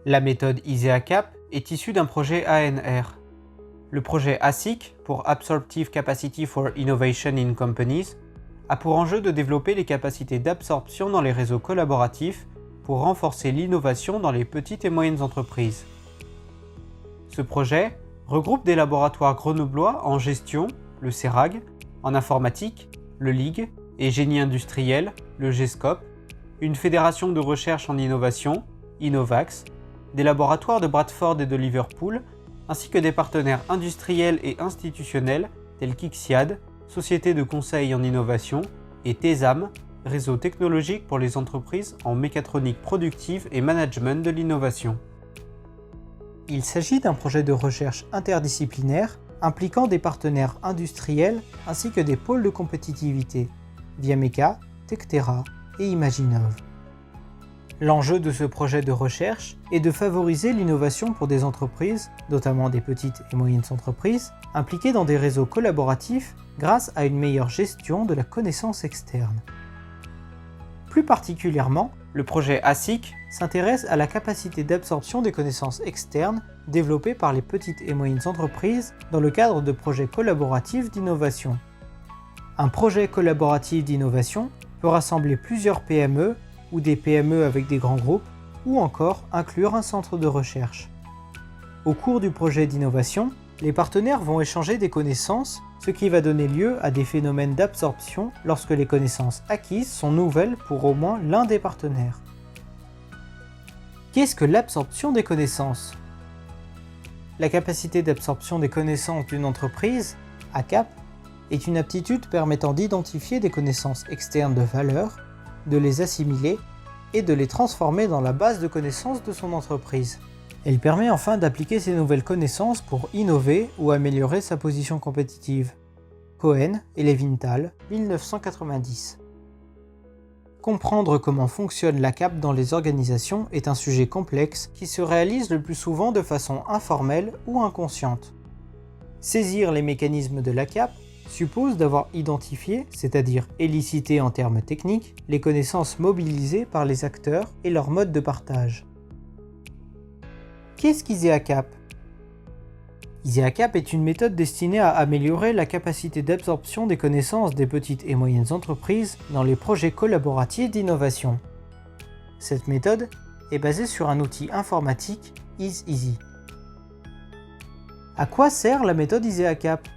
La méthode ISEACAP est issue d'un projet ANR. Le projet ASIC, pour Absorptive Capacity for Innovation in Companies, a pour enjeu de développer les capacités d'absorption dans les réseaux collaboratifs pour renforcer l'innovation dans les petites et moyennes entreprises. Ce projet regroupe des laboratoires grenoblois en gestion, le CERAG, en informatique, le LIG, et génie industriel, le GESCOP, une fédération de recherche en innovation, Innovax, des laboratoires de Bradford et de Liverpool, ainsi que des partenaires industriels et institutionnels tels qu'IXIAD, Société de conseil en innovation, et TESAM, réseau technologique pour les entreprises en mécatronique productive et management de l'innovation. Il s'agit d'un projet de recherche interdisciplinaire impliquant des partenaires industriels ainsi que des pôles de compétitivité, Viameca, Tectera et Imaginov. L'enjeu de ce projet de recherche est de favoriser l'innovation pour des entreprises, notamment des petites et moyennes entreprises, impliquées dans des réseaux collaboratifs grâce à une meilleure gestion de la connaissance externe. Plus particulièrement, le projet ASIC s'intéresse à la capacité d'absorption des connaissances externes développées par les petites et moyennes entreprises dans le cadre de projets collaboratifs d'innovation. Un projet collaboratif d'innovation peut rassembler plusieurs PME ou des PME avec des grands groupes, ou encore inclure un centre de recherche. Au cours du projet d'innovation, les partenaires vont échanger des connaissances, ce qui va donner lieu à des phénomènes d'absorption lorsque les connaissances acquises sont nouvelles pour au moins l'un des partenaires. Qu'est-ce que l'absorption des connaissances ? La capacité d'absorption des connaissances d'une entreprise, ACAP, est une aptitude permettant d'identifier des connaissances externes de valeur, de les assimiler et de les transformer dans la base de connaissances de son entreprise. Elle permet enfin d'appliquer ces nouvelles connaissances pour innover ou améliorer sa position compétitive. Cohen et Levinthal, 1990. Comprendre comment fonctionne l'ACAP dans les organisations est un sujet complexe qui se réalise le plus souvent de façon informelle ou inconsciente. Saisir les mécanismes de l'ACAP suppose d'avoir identifié, c'est-à-dire élicité en termes techniques, les connaissances mobilisées par les acteurs et leur mode de partage. Qu'est-ce qu'ISEACAP ? ISEACAP est une méthode destinée à améliorer la capacité d'absorption des connaissances des petites et moyennes entreprises dans les projets collaboratifs d'innovation. Cette méthode est basée sur un outil informatique ISEasy. À quoi sert la méthode ISEACAP ?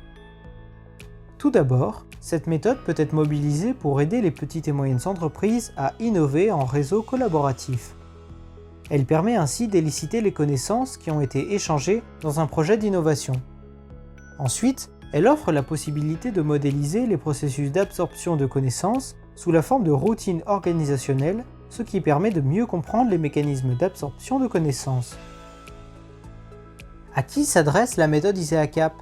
Tout d'abord, cette méthode peut être mobilisée pour aider les petites et moyennes entreprises à innover en réseau collaboratif. Elle permet ainsi d'éliciter les connaissances qui ont été échangées dans un projet d'innovation. Ensuite, elle offre la possibilité de modéliser les processus d'absorption de connaissances sous la forme de routines organisationnelles, ce qui permet de mieux comprendre les mécanismes d'absorption de connaissances. À qui s'adresse la méthode ISEACAP ?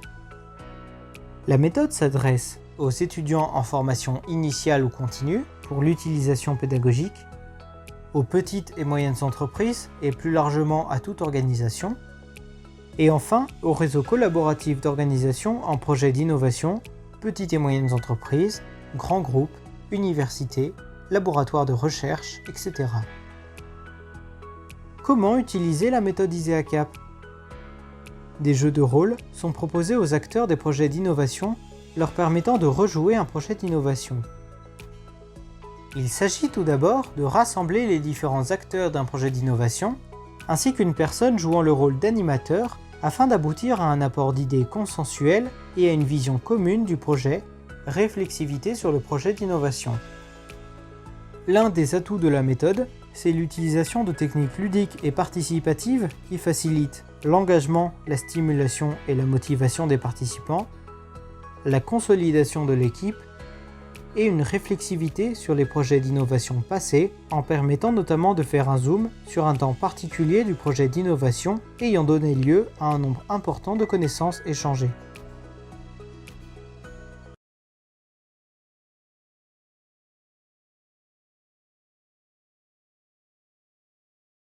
La méthode s'adresse aux étudiants en formation initiale ou continue pour l'utilisation pédagogique, aux petites et moyennes entreprises et plus largement à toute organisation, et enfin au réseau collaboratif d'organisations en projet d'innovation, petites et moyennes entreprises, grands groupes, universités, laboratoires de recherche, etc. Comment utiliser la méthode ISEACAP ? Des jeux de rôle sont proposés aux acteurs des projets d'innovation, leur permettant de rejouer un projet d'innovation. Il s'agit tout d'abord de rassembler les différents acteurs d'un projet d'innovation, ainsi qu'une personne jouant le rôle d'animateur, afin d'aboutir à un apport d'idées consensuel et à une vision commune du projet, réflexivité sur le projet d'innovation. L'un des atouts de la méthode, c'est l'utilisation de techniques ludiques et participatives qui facilitent l'engagement, la stimulation et la motivation des participants, la consolidation de l'équipe et une réflexivité sur les projets d'innovation passés en permettant notamment de faire un zoom sur un temps particulier du projet d'innovation ayant donné lieu à un nombre important de connaissances échangées.